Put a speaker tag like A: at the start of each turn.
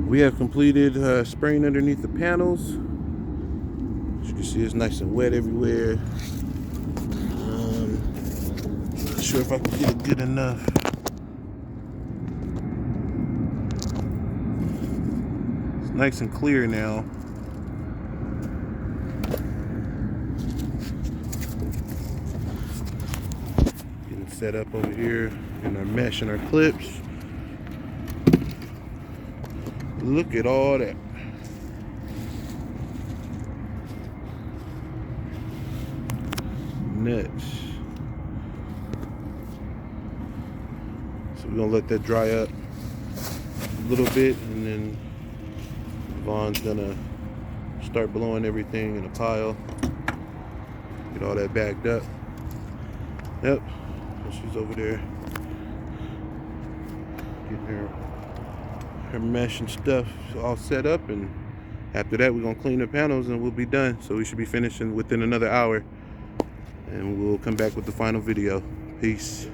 A: We have completed spraying underneath the panels. As you can see, it's nice and wet everywhere. Not sure if I can get it good enough. It's nice and clear now. Getting set up over here in our mesh and our clips. Look at all that. Nuts. So we're gonna let that dry up a little bit, and then Vaughn's gonna start blowing everything in a pile. Get all that bagged up. Yep. So she's over there getting her mesh and stuff all set up, and after that we're gonna clean the panels and we'll be done. So we should be finishing within another hour, and we'll come back with the final video. Peace.